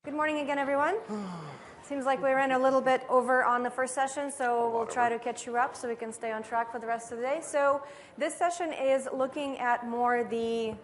Good morning again, everyone. Seems like we ran a little bit over on the first session, so we'll try to catch you up so we can stay on track for the rest of the day. So this session is looking at more the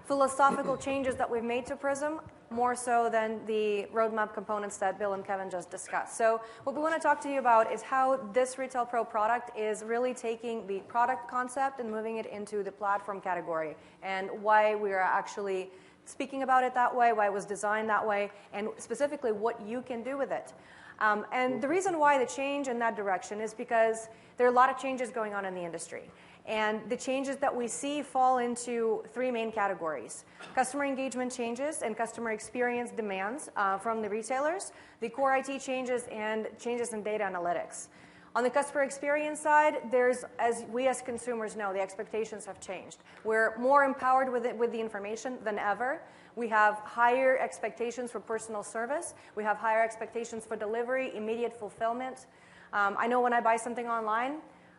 philosophical changes that we've made to Prism, more so than the roadmap components that Bill and Kevin just discussed. So what we want to talk to you about is how this Retail Pro product is really taking the product concept and moving it into the platform category, and why we are actually speaking about it that way, why it was designed that way, and specifically what you can do with it. And the reason why the change in that direction is because there are a lot of changes going on in the industry. And the changes that we see fall into three main categories: customer engagement changes and customer experience demands from the retailers, the core IT changes, and changes in data analytics. On the customer experience side, as we as consumers know, the expectations have changed. We're more empowered with the information than ever. We have higher expectations for personal service. We have higher expectations for delivery, immediate fulfillment. I know when I buy something online,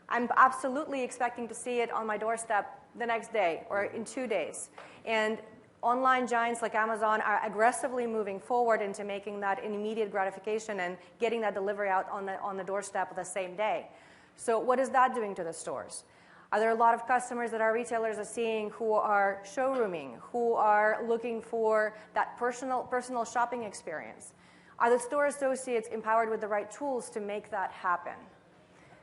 I'm absolutely expecting to see it on my doorstep the next day or in 2 days. And online giants like Amazon are aggressively moving forward into making that an immediate gratification and getting that delivery out on the doorstep the same day. So what is that doing to the stores? Are there a lot of customers that our retailers are seeing who are showrooming, who are looking for that personal shopping experience? Are the store associates empowered with the right tools to make that happen?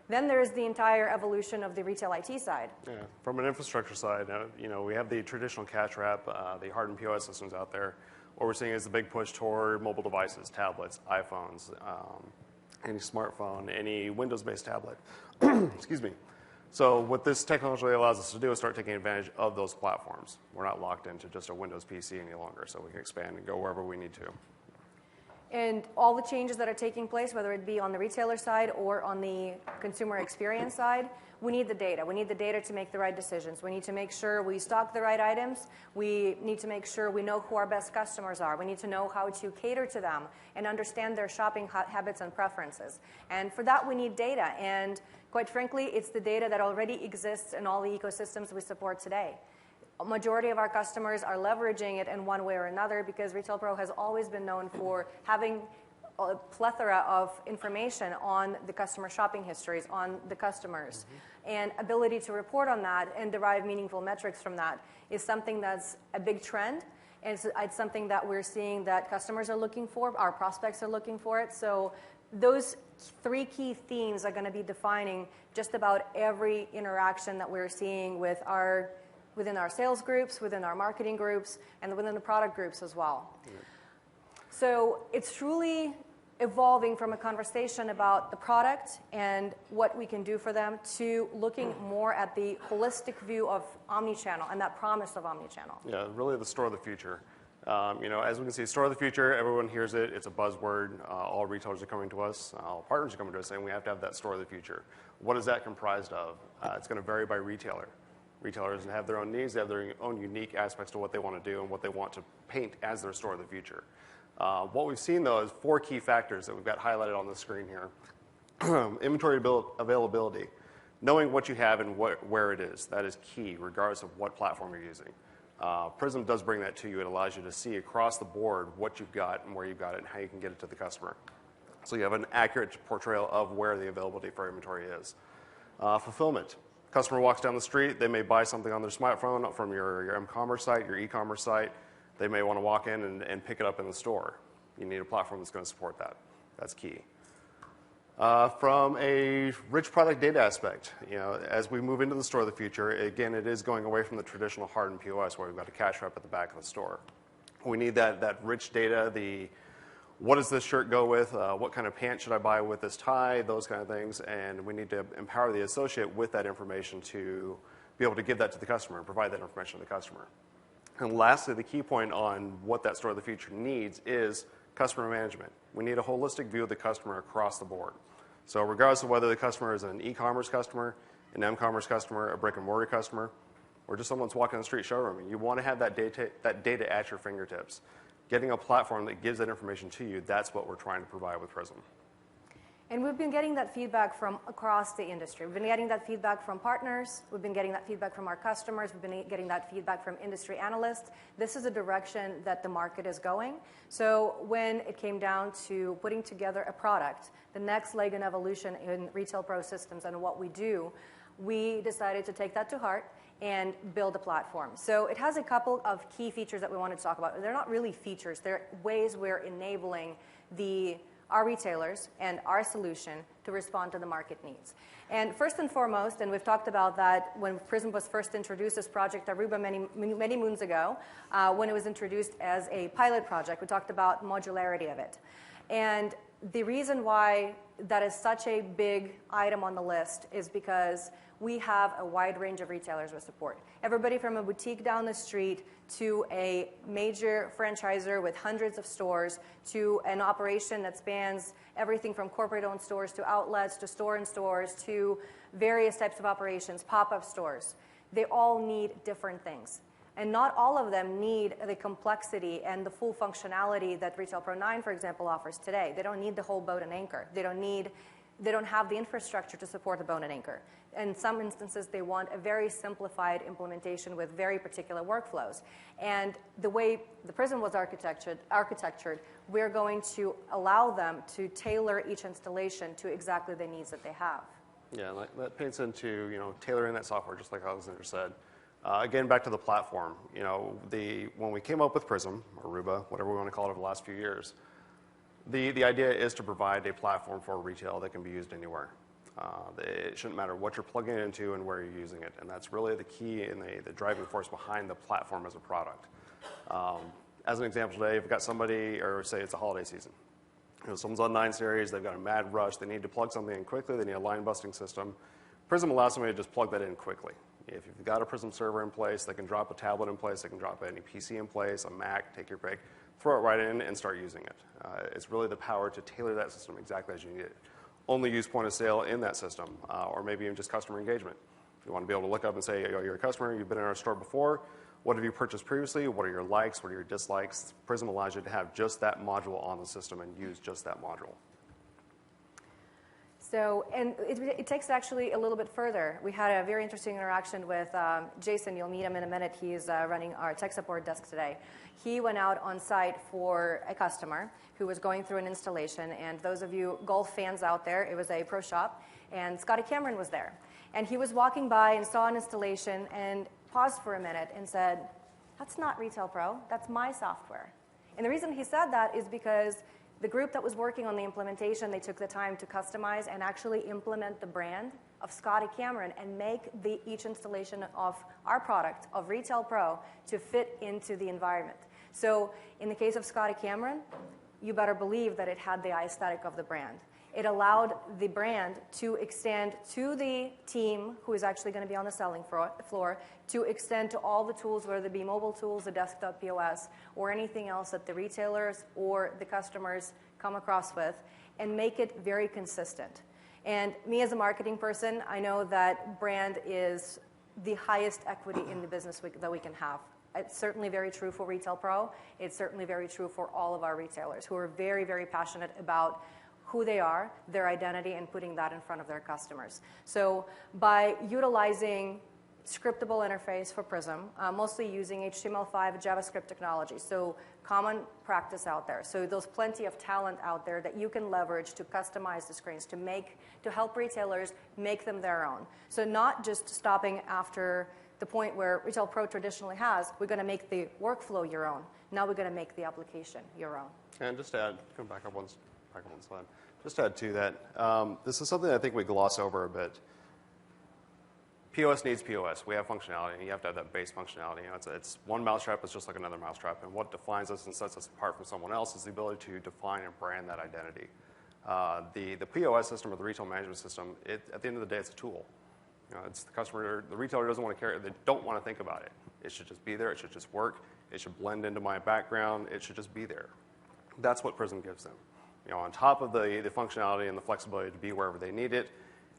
Then there's the entire evolution of the retail IT side. Yeah, from an infrastructure side, we have the traditional cash wrap, the hardened POS systems out there. What we're seeing is the big push toward mobile devices, tablets, iPhones, any smartphone, any Windows-based tablet. Excuse me. So what this technology allows us to do is start taking advantage of those platforms. We're not locked into just a Windows PC any longer, so we can expand and go wherever we need to. And all the changes that are taking place, whether it be on the retailer side or on the consumer experience side, we need the data. We need the data to make the right decisions. We need to make sure we stock the right items. We need to make sure we know who our best customers are. We need to know how to cater to them and understand their shopping habits and preferences. And for that, we need data. And quite frankly, it's the data that already exists in all the ecosystems we support today. A majority of our customers are leveraging it in one way or another because Retail Pro has always been known for having a plethora of information on the customer shopping histories, on the customers. And ability to report on that and derive meaningful metrics from that is something that's a big trend. And it's something that we're seeing that customers are looking for, our prospects are looking for it. So those three key themes are going to be defining just about every interaction that we're seeing within our sales groups, within our marketing groups, and within the product groups as well. Yeah. So it's truly evolving from a conversation about the product and what we can do for them to looking more at the holistic view of omnichannel and that promise of omnichannel. Yeah, really the store of the future. As we can see, store of the future, everyone hears it. It's a buzzword. All retailers are coming to us. All partners are coming to us saying we have to have that store of the future. What is that comprised of? It's going to vary by retailer. Retailers have their own needs, they have their own unique aspects to what they want to do and what they want to paint as their store of the future. What we've seen, though, is 4 key factors that we've got highlighted on the screen here. Inventory availability. Knowing what you have and where it is, that is key, regardless of what platform you're using. Prism does bring that to you. It allows you to see across the board what you've got and where you've got it and how you can get it to the customer. So you have an accurate portrayal of where the availability for inventory is. Fulfillment. Customer walks down the street, they may buy something on their smartphone from your m-commerce site, your e-commerce site. They may want to walk in and pick it up in the store. You need a platform that's going to support that. That's key. From a rich product data aspect, as we move into the store of the future, again, it is going away from the traditional hardened POS where we've got a cash wrap at the back of the store. We need that rich data, what does this shirt go with? What kind of pants should I buy with this tie? Those kind of things. And we need to empower the associate with that information to be able to give that to the customer and provide that information to the customer. And lastly, the key point on what that store of the future needs is customer management. We need a holistic view of the customer across the board. So regardless of whether the customer is an e-commerce customer, an m-commerce customer, a brick-and-mortar customer, or just someone's walking on the street showrooming, you want to have that data at your fingertips. Getting a platform that gives that information to you, that's what we're trying to provide with Prism. And we've been getting that feedback from across the industry. We've been getting that feedback from partners. We've been getting that feedback from our customers. We've been getting that feedback from industry analysts. This is a direction that the market is going. So when it came down to putting together a product, the next leg in evolution in Retail Pro systems and what we do, we decided to take that to heart and build a platform. So it has a couple of key features that we wanted to talk about. They're not really features. They're ways we're enabling our retailers and our solution to respond to the market needs. And first and foremost, and we've talked about that when Prism was first introduced as Project Aruba many moons ago, when it was introduced as a pilot project, we talked about modularity of it. And the reason why that is such a big item on the list is because we have a wide range of retailers we support. Everybody from a boutique down the street to a major franchisor with hundreds of stores to an operation that spans everything from corporate-owned stores to outlets to store-in-stores to various types of operations, pop-up stores. They all need different things. And not all of them need the complexity and the full functionality that Retail Pro 9, for example, offers today. They don't need the whole boat and anchor. They don't have the infrastructure to support a boat and anchor. In some instances, they want a very simplified implementation with very particular workflows. And the way the Prism was architectured, we're going to allow them to tailor each installation to exactly the needs that they have. Yeah, that paints into tailoring that software, just like Alexander said. Again, back to the platform. When we came up with Prism or Aruba, whatever we want to call it, over the last few years, the idea is to provide a platform for retail that can be used anywhere. It shouldn't matter what you're plugging it into and where you're using it, and that's really the key and the driving force behind the platform as a product. As an example today, if you've got somebody, or say it's a holiday season, someone's on 9 series, they've got a mad rush, they need to plug something in quickly, they need a line busting system. Prism allows somebody to just plug that in quickly. If you've got a Prism server in place, they can drop a tablet in place, they can drop any PC in place, a Mac, take your pick, throw it right in and start using it. It's really the power to tailor that system exactly as you need it. Only use point of sale in that system, or maybe even just customer engagement. You want to be able to look up and say, you're a customer, you've been in our store before, what have you purchased previously, what are your likes, what are your dislikes? Prism allows you to have just that module on the system and use just that module. So, and it takes it actually a little bit further. We had a very interesting interaction with Jason. You'll meet him in a minute. He's running our tech support desk today. He went out on site for a customer who was going through an installation. And those of you golf fans out there, it was a pro shop. And Scotty Cameron was there. And he was walking by and saw an installation and paused for a minute and said, "That's not Retail Pro. That's my software." And the reason he said that is because the group that was working on the implementation, they took the time to customize and actually implement the brand of Scotty Cameron and make each installation of our product, of Retail Pro, to fit into the environment. So in the case of Scotty Cameron, you better believe that it had the aesthetic of the brand. It allowed the brand to extend to the team who is actually going to be on the selling floor, to extend to all the tools, whether they be mobile tools, the desktop POS, or anything else that the retailers or the customers come across with, and make it very consistent. And me as a marketing person, I know that brand is the highest equity in the business that we can have. It's certainly very true for Retail Pro. It's certainly very true for all of our retailers who are very, very passionate about who they are, their identity, and putting that in front of their customers. So by utilizing scriptable interface for Prism, mostly using HTML5 JavaScript technology, so common practice out there. So there's plenty of talent out there that you can leverage to customize the screens, to help retailers make them their own. So not just stopping after the point where Retail Pro traditionally has, we're going to make the workflow your own. Now we're going to make the application your own. And just to add, come back up one slide. Just to add to that, this is something I think we gloss over a bit. POS needs POS. We have functionality, and you have to have that base functionality. It's one mousetrap is just like another mousetrap, and what defines us and sets us apart from someone else is the ability to define and brand that identity. The POS system or the retail management system, at the end of the day, it's a tool. It's the customer, the retailer doesn't want to care. They don't want to think about it. It should just be there. It should just work. It should blend into my background. It should just be there. That's what Prism gives them. On top of the functionality and the flexibility to be wherever they need it,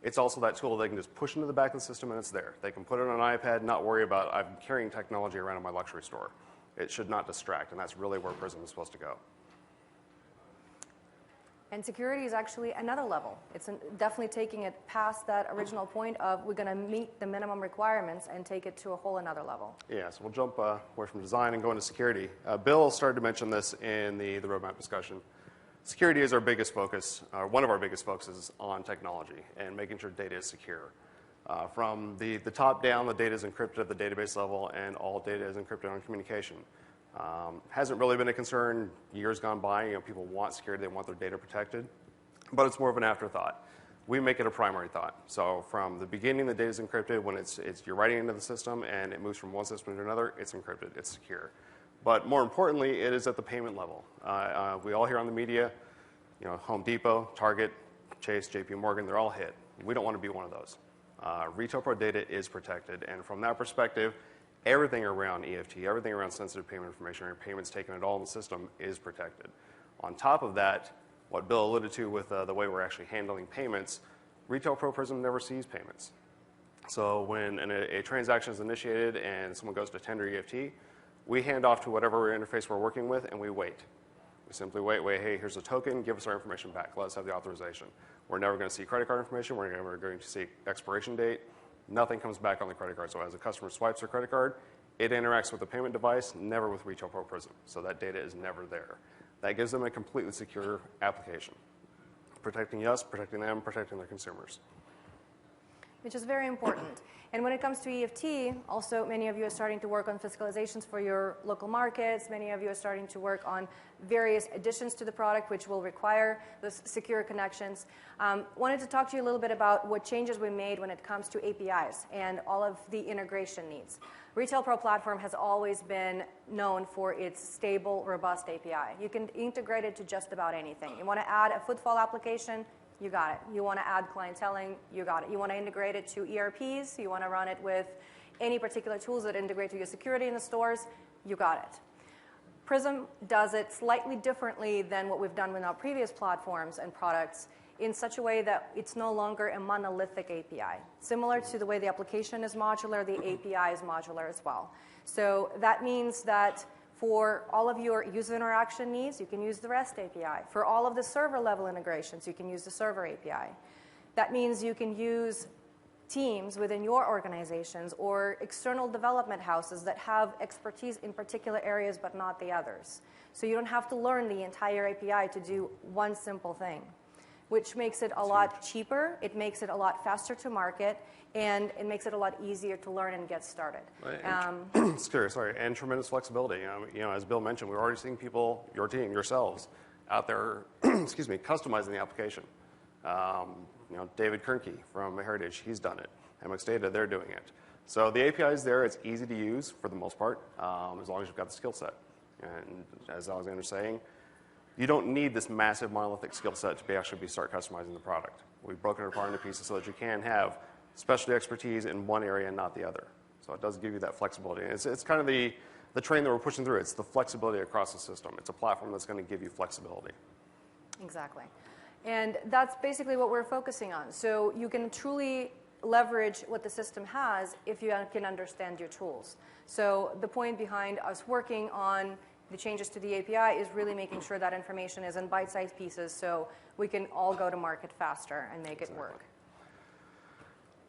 it's also that tool they can just push into the back of the system and it's there. They can put it on an iPad, not worry about I'm carrying technology around in my luxury store. It should not distract, and that's really where Prism is supposed to go. And security is actually another level. It's definitely taking it past that original point of we're going to meet the minimum requirements and take it to a whole another level. Yeah, so we'll jump away from design and go into security. Bill started to mention this in the roadmap discussion. Security is our biggest focus, one of our biggest focuses on technology and making sure data is secure. From the top down, the data is encrypted at the database level, and all data is encrypted on communication. Hasn't really been a concern years gone by. You know, people want security, they want their data protected, but it's more of an afterthought. We make it a primary thought. So from the beginning, the data is encrypted. When you're writing into the system and it moves from one system to another, it's encrypted, it's secure. But more importantly, it is at the payment level. We all hear on the media, you know, Home Depot, Target, Chase, JP Morgan, they're all hit. We don't want to be one of those. Retail Pro data is protected, and from that perspective, everything around EFT, everything around sensitive payment information, or payments taken at all in the system is protected. On top of that, what Bill alluded to with the way we're actually handling payments, Retail Pro Prism never sees payments. So when a transaction is initiated and someone goes to tender EFT, we hand off to whatever interface we're working with, and we wait. We simply wait, hey, here's a token, give us our information back, let us have the authorization. We're never going to see credit card information, we're never going to see expiration date. Nothing comes back on the credit card. So as a customer swipes their credit card, it interacts with the payment device, never with Retail Pro Prism. So that data is never there. That gives them a completely secure application. Protecting us, protecting them, protecting their consumers. Which is very important. And when it comes to EFT, also many of you are starting to work on fiscalizations for your local markets. Many of you are starting to work on various additions to the product, which will require those secure connections. Wanted to talk to you a little bit about what changes we made when it comes to APIs and all of the integration needs. Retail Pro platform has always been known for its stable, robust API. You can integrate it to just about anything. You want to add a footfall application, you got it. You want to add clienteling, you got it. You want to integrate it to ERPs, you want to run it with any particular tools that integrate to your security in the stores, you got it. Prism does it slightly differently than what we've done with our previous platforms and products in such a way that it's no longer a monolithic API. Similar to the way the application is modular, the API is modular as well. So that means that for all of your user interaction needs, you can use the REST API. For all of the server-level integrations, you can use the server API. That means you can use teams within your organizations or external development houses that have expertise in particular areas but not the others. So you don't have to learn the entire API to do one simple thing, which makes it a lot cheaper, it makes it a lot faster to market, and it makes it a lot easier to learn and get started. And tremendous flexibility. You know, as Bill mentioned, we're already seeing people, your team, yourselves, out there, customizing the application. You know, David Kernke from Heritage, he's done it. MX Data, they're doing it. So the API is there. It's easy to use for the most part, as long as you've got the skill set. And as Alexander's saying, you don't need this massive monolithic skill set to actually start customizing the product. We've broken it apart into pieces so that you can have specialty expertise in one area and not the other. So it does give you that flexibility. And it's kind of the train that we're pushing through. It's the flexibility across the system. It's a platform that's going to give you flexibility. Exactly. And that's basically what we're focusing on. So you can truly leverage what the system has if you can understand your tools. So the point behind us working on the changes to the API is really making sure that information is in bite-sized pieces so we can all go to market faster and make it work.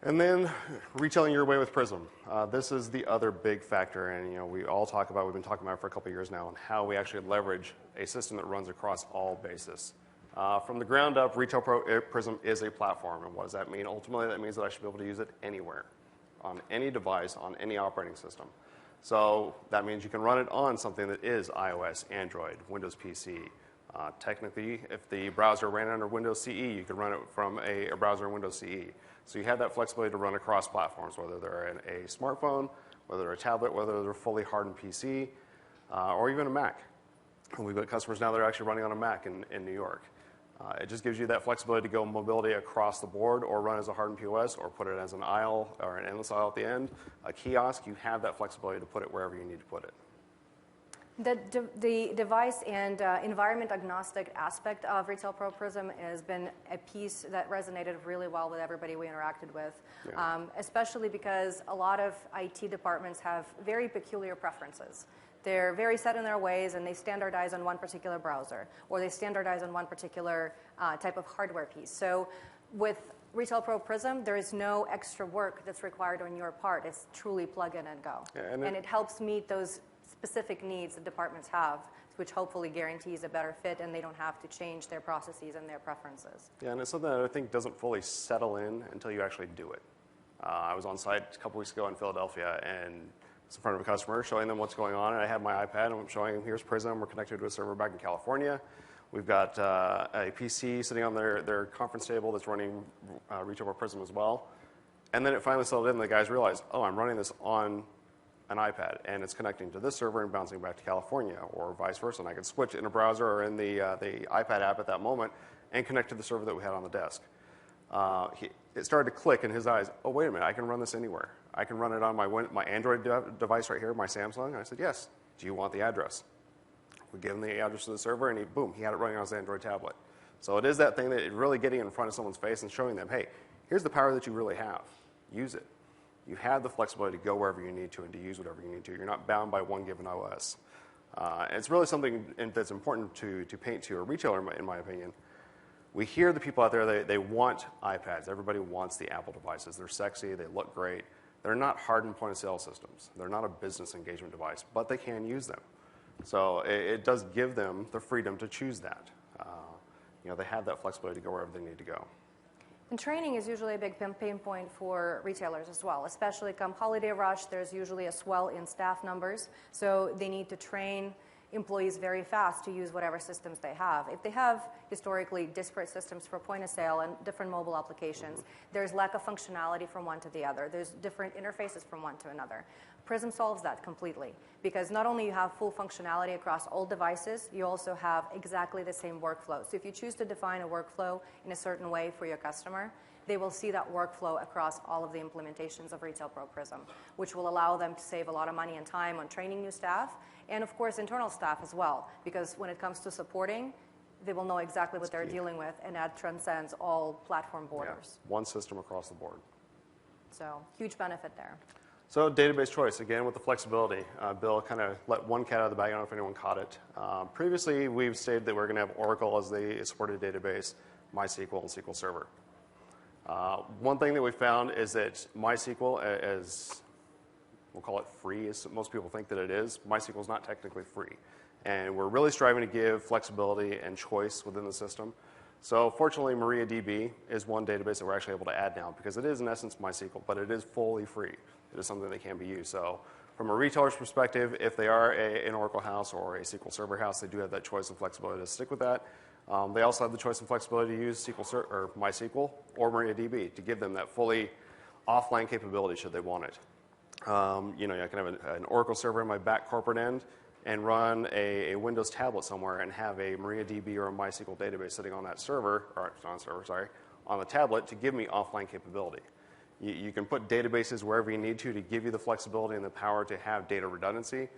And then retailing your way with Prism. This is the other big factor, and you know we've been talking about it for a couple of years now, and how we actually leverage a system that runs across all bases. From the ground up, Retail Pro Prism is a platform, and what does that mean? Ultimately, that means that I should be able to use it anywhere, on any device, on any operating system. So that means you can run it on something that is iOS, Android, Windows PC. Technically, if the browser ran under Windows CE, you could run it from a browser in Windows CE. So you have that flexibility to run across platforms, whether they're in a smartphone, whether they're a tablet, whether they're fully hardened PC, or even a Mac. And we've got customers now that are actually running on a Mac in New York. It just gives you that flexibility to go mobility across the board, or run as a hardened POS, or put it as an aisle or an endless aisle at the end. A kiosk, you have that flexibility to put it wherever you need to put it. The device and environment agnostic aspect of Retail Pro Prism has been a piece that resonated really well with everybody we interacted with, especially because a lot of IT departments have very peculiar preferences. They're very set in their ways, and they standardize on one particular browser, or they standardize on one particular type of hardware piece. So with Retail Pro Prism, there is no extra work that's required on your part. It's truly plug in and go. Yeah, and it helps meet those specific needs that departments have, which hopefully guarantees a better fit, and they don't have to change their processes and their preferences. Yeah, and it's something that I think doesn't fully settle in until you actually do it. I was on site a couple weeks ago in Philadelphia, and it's in front of a customer, showing them what's going on, and I have my iPad, and I'm showing them, here's Prism, we're connected to a server back in California. We've got a PC sitting on their conference table that's running Retail Pro Prism as well. And then it finally settled in, and the guys realized, oh, I'm running this on an iPad, and it's connecting to this server and bouncing back to California, or vice versa. And I could switch in a browser or in the iPad app at that moment and connect to the server that we had on the desk. It started to click in his eyes, oh, wait a minute, I can run this anywhere. I can run it on my Android device right here, my Samsung. And I said, yes. Do you want the address? We give him the address to the server, and boom, he had it running on his Android tablet. So it is that thing that really getting in front of someone's face and showing them, hey, here's the power that you really have. Use it. You have the flexibility to go wherever you need to and to use whatever you need to. You're not bound by one given OS. And it's really something that's important to paint to a retailer, in my opinion. We hear the people out there, they want iPads. Everybody wants the Apple devices. They're sexy. They look great. They're not hardened point-of-sale systems. They're not a business engagement device, but they can use them. So it does give them the freedom to choose that. They have that flexibility to go wherever they need to go. And training is usually a big pain point for retailers as well, especially come holiday rush. There's usually a swell in staff numbers, so they need to train employees very fast to use whatever systems they have. If they have historically disparate systems for point of sale and different mobile applications, there's lack of functionality from one to the other. There's different interfaces from one to another. Prism solves that completely, because not only you have full functionality across all devices, you also have exactly the same workflow. So if you choose to define a workflow in a certain way for your customer, they will see that workflow across all of the implementations of Retail Pro Prism, which will allow them to save a lot of money and time on training new staff, and of course internal staff as well, because when it comes to supporting, they will know exactly what they're dealing with, and that transcends all platform borders. Yeah, one system across the board. So huge benefit there. So database choice, again, with the flexibility. Bill kind of let one cat out of the bag. I don't know if anyone caught it. Previously, we've stated that we're going to have Oracle as the supported database, MySQL, and SQL Server. One thing that we found is that MySQL, as we'll call it free, as most people think that it is, MySQL is not technically free. And we're really striving to give flexibility and choice within the system. So fortunately, MariaDB is one database that we're actually able to add now, because it is in essence MySQL, but it is fully free. It is something that can be used. So from a retailer's perspective, if they are an Oracle house or a SQL Server house, they do have that choice and flexibility to stick with that. They also have the choice and flexibility to use MySQL or MariaDB to give them that fully offline capability should they want it. I can have an Oracle server in my back corporate end and run a Windows tablet somewhere and have a MariaDB or a MySQL database sitting on that server, or on the tablet to give me offline capability. You can put databases wherever you need to give you the flexibility and the power to have data redundancy,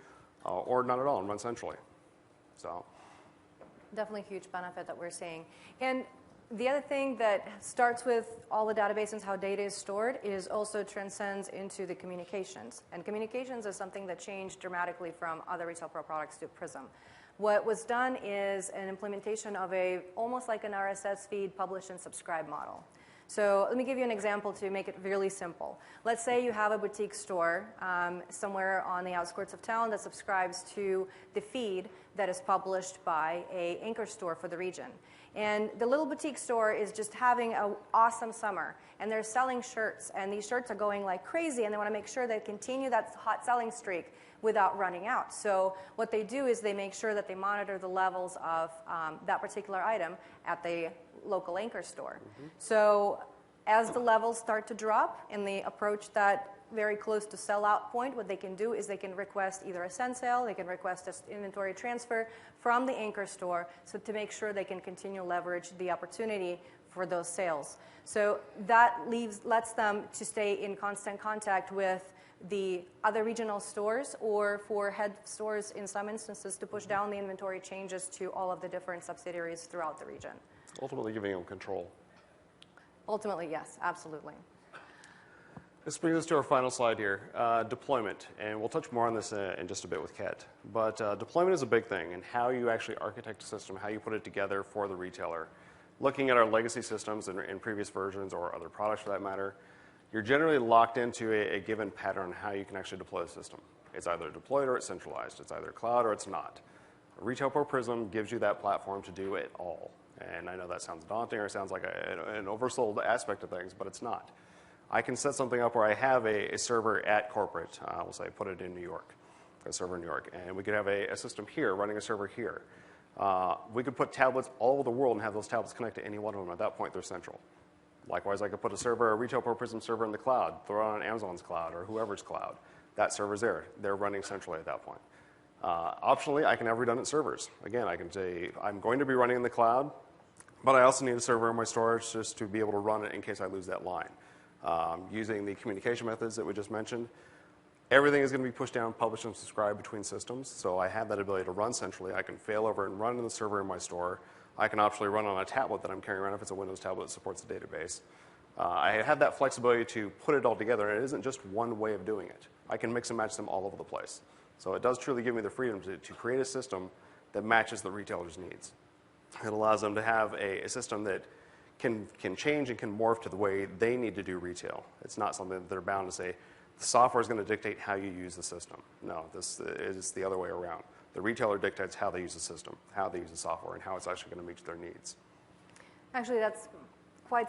or not at all and run centrally. So, definitely a huge benefit that we're seeing. And the other thing that starts with all the databases, how data is stored, is also transcends into the communications. And communications is something that changed dramatically from other Retail Pro products to Prism. What was done is an implementation of almost like an RSS feed publish and subscribe model. So let me give you an example to make it really simple. Let's say you have a boutique store somewhere on the outskirts of town that subscribes to the feed that is published by an anchor store for the region. And the little boutique store is just having an awesome summer, and they're selling shirts, and these shirts are going like crazy, and they want to make sure they continue that hot selling streak without running out. So what they do is they make sure that they monitor the levels of that particular item at the local anchor store. Mm-hmm. So as the levels start to drop and they approach that very close to sellout point, what they can do is they can request either a send sale, they can request an inventory transfer from the anchor store, so to make sure they can continue leverage the opportunity for those sales. So that lets them to stay in constant contact with the other regional stores, or for head stores in some instances to push down the inventory changes to all of the different subsidiaries throughout the region. Ultimately giving them control. Ultimately, yes, absolutely. This brings us to our final slide here, deployment. And we'll touch more on this in just a bit with Ket. But deployment is a big thing, and how you actually architect a system, how you put it together for the retailer. Looking at our legacy systems in previous versions or other products for that matter, you're generally locked into a given pattern on how you can actually deploy the system. It's either deployed or it's centralized. It's either cloud or it's not. Retail Pro Prism gives you that platform to do it all. And I know that sounds daunting or sounds like an oversold aspect of things, but it's not. I can set something up where I have a server at corporate. We'll say put it in New York, a server in New York. And we could have a system here running a server here. We could put tablets all over the world and have those tablets connect to any one of them. At that point, they're central. Likewise, I could put a Retail Pro Prism server in the cloud, throw it on Amazon's cloud or whoever's cloud. That server's there. They're running centrally at that point. Optionally, I can have redundant servers. Again, I can say I'm going to be running in the cloud, but I also need a server in my storage just to be able to run it in case I lose that line. Using the communication methods that we just mentioned, everything is going to be pushed down, published, and subscribed between systems. So I have that ability to run centrally. I can fail over and run in the server in my store. I can optionally run on a tablet that I'm carrying around if it's a Windows tablet that supports the database. I have that flexibility to put it all together, and it isn't just one way of doing it. I can mix and match them all over the place. So it does truly give me the freedom to create a system that matches the retailer's needs. It allows them to have a system that can change and can morph to the way they need to do retail. It's not something that they're bound to say, the software is going to dictate how you use the system. No, this is the other way around. The retailer dictates how they use the system, how they use the software, and how it's actually going to meet their needs. Actually, that's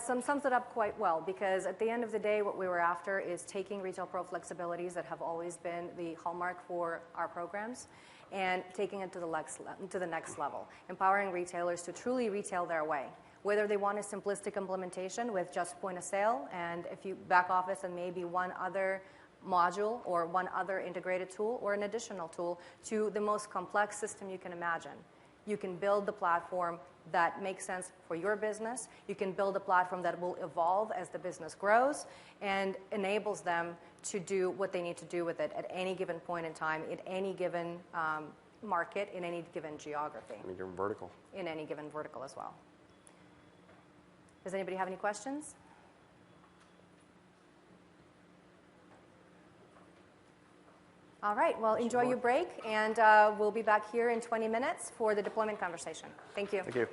sums it up quite well, because at the end of the day, what we were after is taking Retail Pro flexibilities that have always been the hallmark for our programs and taking it to the next level, empowering retailers to truly retail their way. Whether they want a simplistic implementation with just point of sale and a few back office and maybe one other module or one other integrated tool or an additional tool to the most complex system you can imagine. You can build the platform that makes sense for your business. You can build a platform that will evolve as the business grows and enables them to do what they need to do with it at any given point in time, in any given market, in any given geography. Any given vertical. In any given vertical as well. Does anybody have any questions? All right, well, enjoy your break, and we'll be back here in 20 minutes for the deployment conversation. Thank you. Thank you.